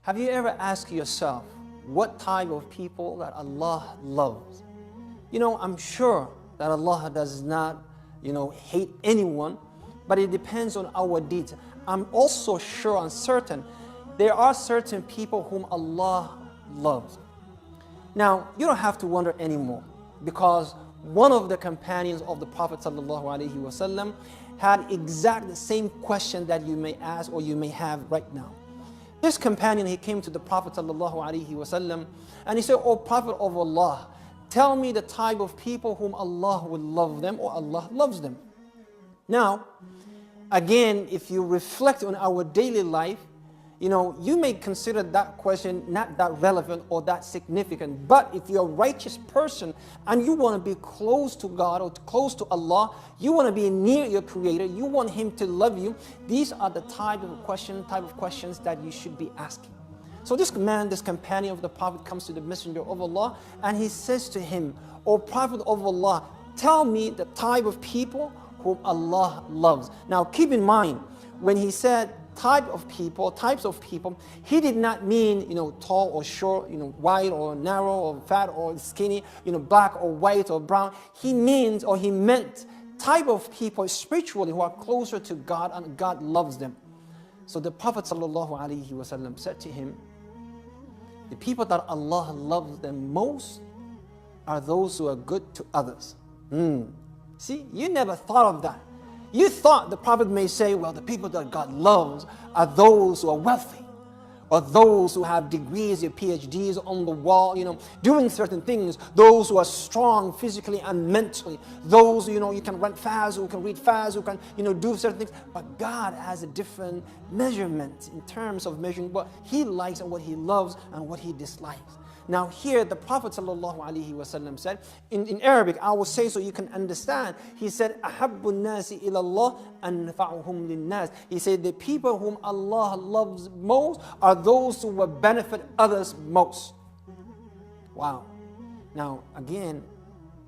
Have you ever asked yourself what type of people that Allah loves? I'm sure that Allah does not, hate anyone, but it depends on our deeds. I'm also sure and certain there are certain people whom Allah loves. Now, you don't have to wonder anymore, because one of the companions of the Prophet ﷺ had exactly the same question that you may ask or you may have right now. This companion, he came to the Prophet ﷺ and he said, "O Prophet of Allah, tell me the type of people whom Allah will love them or Allah loves them." Now, again, if you reflect on our daily life, you may consider that question not that relevant or that significant. But if you're a righteous person and you want to be close to God or close to Allah, you want to be near your Creator, you want Him to love you, these are the type of questions that you should be asking. So this companion of the Prophet comes to the Messenger of Allah and he says to him, "O Prophet of Allah, tell me the type of people whom Allah loves." Now keep in mind, when he said types of people, he did not mean, tall or short, wide or narrow or fat or skinny, black or white or brown. He meant type of people spiritually who are closer to God and God loves them. So the Prophet ﷺ said to him, the people that Allah loves them most are those who are good to others. See, you never thought of that. You thought the Prophet may say, well, the people that God loves are those who are wealthy, or those who have degrees or PhDs on the wall, doing certain things, those who are strong physically and mentally, those, you can run fast, who can read fast, who can, do certain things. But God has a different measurement in terms of measuring what He likes and what He loves and what He dislikes. Now here the Prophet ﷺ said, in Arabic, I will say so you can understand. He said, أَحَبُّ النَّاسِ إِلَى اللَّهِ أَنْفَعُهُمْ لِلنَّاسِ. He said, the people whom Allah loves most are those who will benefit others most. Wow. Now again,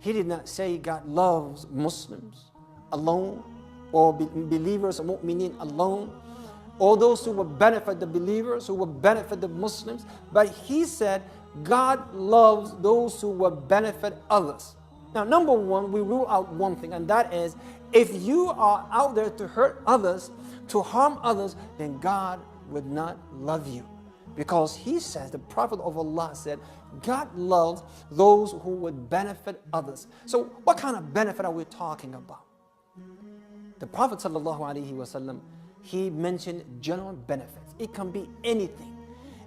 he did not say God loves Muslims alone, or believers or mu'mineen alone, or those who will benefit the believers, who will benefit the Muslims, but he said God loves those who will benefit others. Now, number one, we rule out one thing, and that is, if you are out there to hurt others, to harm others, then God would not love you. Because He says, the Prophet of Allah said, God loves those who would benefit others. So what kind of benefit are we talking about? The Prophet ﷺ, he mentioned general benefits. It can be anything.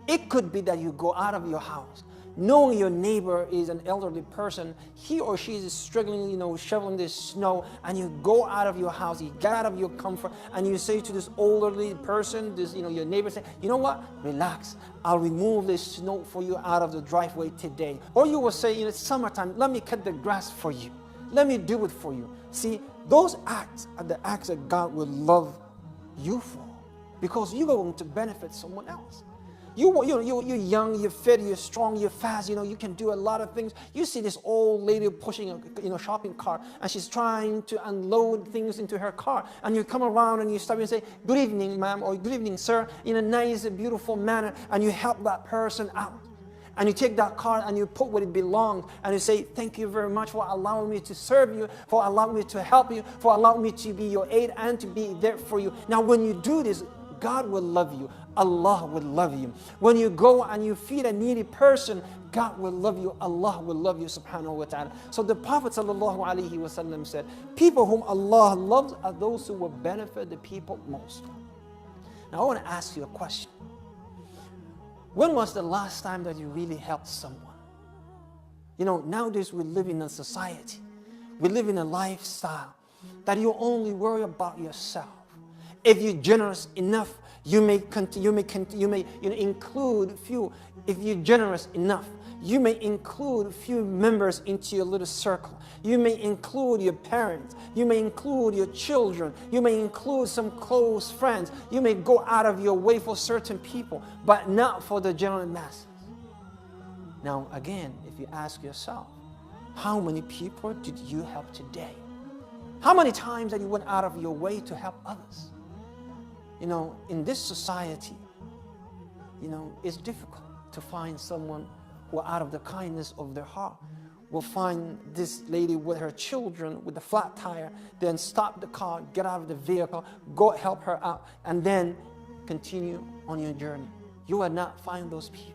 It could be that you go out of your house, knowing your neighbor is an elderly person, he or she is struggling, shoveling this snow, and you go out of your house, you get out of your comfort, and you say to this elderly person, your neighbor, say, "You know what? Relax. I'll remove this snow for you out of the driveway today." Or you will say, "It's summertime. Let me cut the grass for you. Let me do it for you." See, those acts are the acts that God will love you for, because you're going to benefit someone else. You're young, you're fit, you're strong, you're fast, you can do a lot of things. You see this old lady pushing a shopping cart, and she's trying to unload things into her car, and you come around and you stop and say, "Good evening, ma'am," or "Good evening, sir," in a nice, beautiful manner, and you help that person out. And you take that card and you put what it belongs, and you say, "Thank you very much for allowing me to serve you, for allowing me to help you, for allowing me to be your aid and to be there for you." Now when you do this, God will love you. Allah will love you. When you go and you feed a needy person, God will love you. Allah will love you, subhanahu wa ta'ala. So the Prophet ﷺ said, people whom Allah loves are those who will benefit the people most. Now I want to ask you a question. When was the last time that you really helped someone? Nowadays we live in a society, we live in a lifestyle that you only worry about yourself. If you're generous enough, you may include few. If you're generous enough, you may include few members into your little circle. You may include your parents. You may include your children. You may include some close friends. You may go out of your way for certain people, but not for the general masses. Now again, if you ask yourself, how many people did you help today? How many times that you went out of your way to help others? In this society, it's difficult to find someone who, out of the kindness of their heart, will find this lady with her children with the flat tire, then stop the car, get out of the vehicle, go help her out, and then continue on your journey. You will not find those people.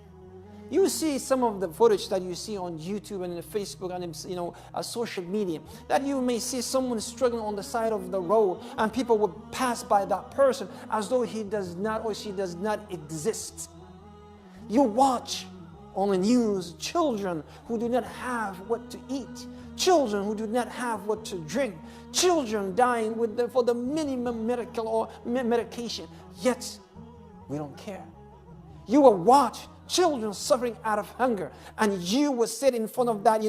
You will see some of the footage that you see on YouTube and in Facebook and social media, that you may see someone struggling on the side of the road, and people will pass by that person as though he does not or she does not exist. You watch on the news children who do not have what to eat, children who do not have what to drink, children dying for the minimum medical or medication, yet we don't care. You will watch children suffering out of hunger, and you will sit in front of that,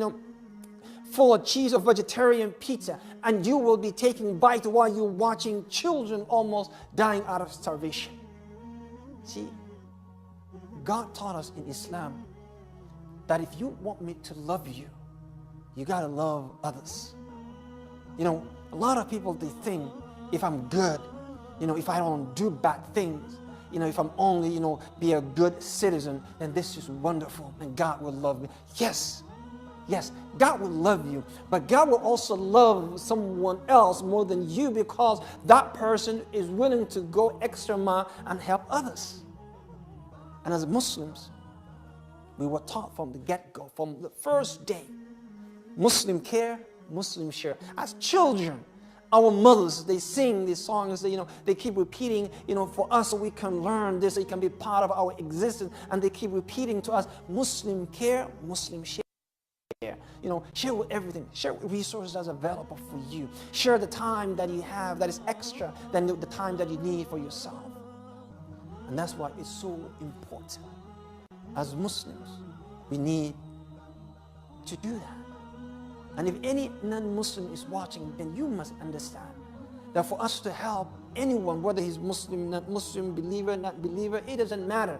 full of cheese or vegetarian pizza, and you will be taking bites while you're watching children almost dying out of starvation. See, God taught us in Islam that if you want me to love you, you gotta love others. A lot of people, they think if I'm good, if I don't do bad things, if I'm only, be a good citizen, then this is wonderful and God will love me. Yes, God will love you, but God will also love someone else more than you, because that person is willing to go extra mile and help others. And as Muslims, we were taught from the get-go, from the first day, Muslim care, Muslim share. As children, our mothers, they sing these songs, they keep repeating, for us so we can learn this, it can be part of our existence, and they keep repeating to us, Muslim care, Muslim share. Share with everything. Share with resources that's available for you. Share the time that you have that is extra than the time that you need for yourself. And that's why it's so important. As Muslims, we need to do that. And if any non-Muslim is watching, then you must understand that for us to help anyone, whether he's Muslim, not Muslim, believer, not believer, it doesn't matter.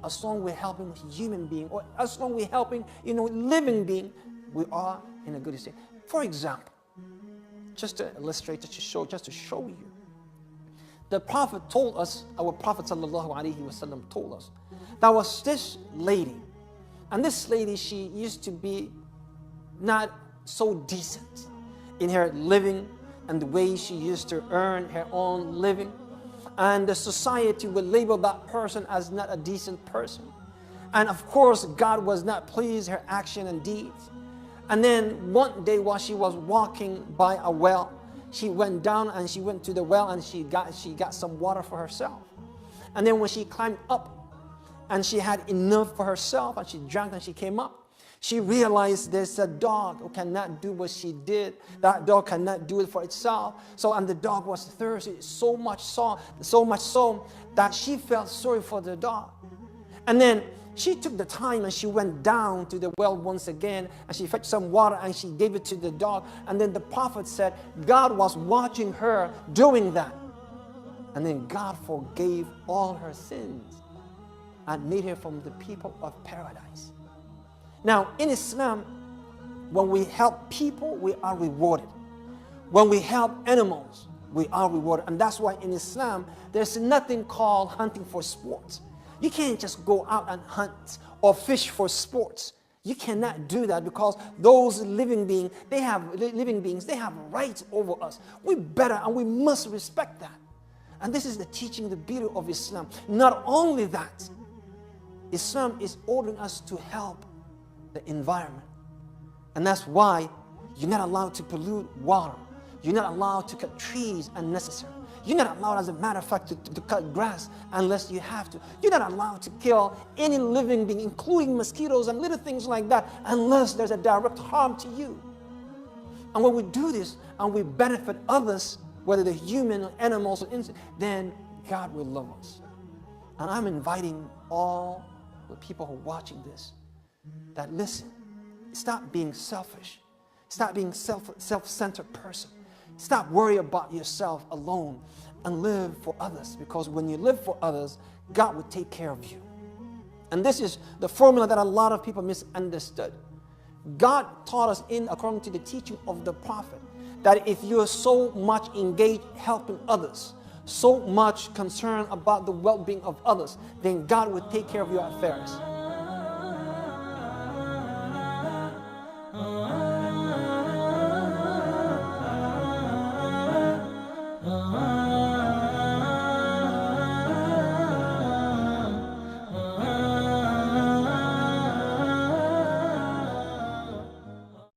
As long as we're helping a human being, or as long as we're helping, living being, we are in a good state. For example, just to illustrate, just to show you, the Prophet told us, our Prophet ﷺ told us, there was this lady, and this lady, she used to be not so decent in her living and the way she used to earn her own living. And the society would label that person as not a decent person. And of course, God was not pleased with her action and deeds. And then one day while she was walking by a well, she went down and she went to the well and she got some water for herself. And then when she climbed up and she had enough for herself and she drank and she came up, she realized there's a dog who cannot do what she did. That dog cannot do it for itself. And the dog was thirsty, so much so that she felt sorry for the dog. And then she took the time and she went down to the well once again and she fetched some water and she gave it to the dog. And then the Prophet said God was watching her doing that. And then God forgave all her sins and made her from the people of paradise. Now, in Islam, when we help people, we are rewarded. When we help animals, we are rewarded. And that's why in Islam, there's nothing called hunting for sports. You can't just go out and hunt or fish for sports. You cannot do that, because those living beings, they have rights over us. We better and we must respect that. And this is the teaching, the beauty of Islam. Not only that, Islam is ordering us to help the environment. And that's why you're not allowed to pollute water. You're not allowed to cut trees unnecessarily. You're not allowed, as a matter of fact, to cut grass unless you have to. You're not allowed to kill any living being, including mosquitoes and little things like that, unless there's a direct harm to you. And when we do this and we benefit others, whether they're human or animals or insects, then God will love us. And I'm inviting all the people who are watching this, that listen, stop being selfish. Stop being self-centered person. Stop worrying about yourself alone and live for others, because when you live for others, God will take care of you. And this is the formula that a lot of people misunderstood. God taught us, according to the teaching of the Prophet, that if you are so much engaged helping others, so much concern about the well-being of others, then God will take care of your affairs.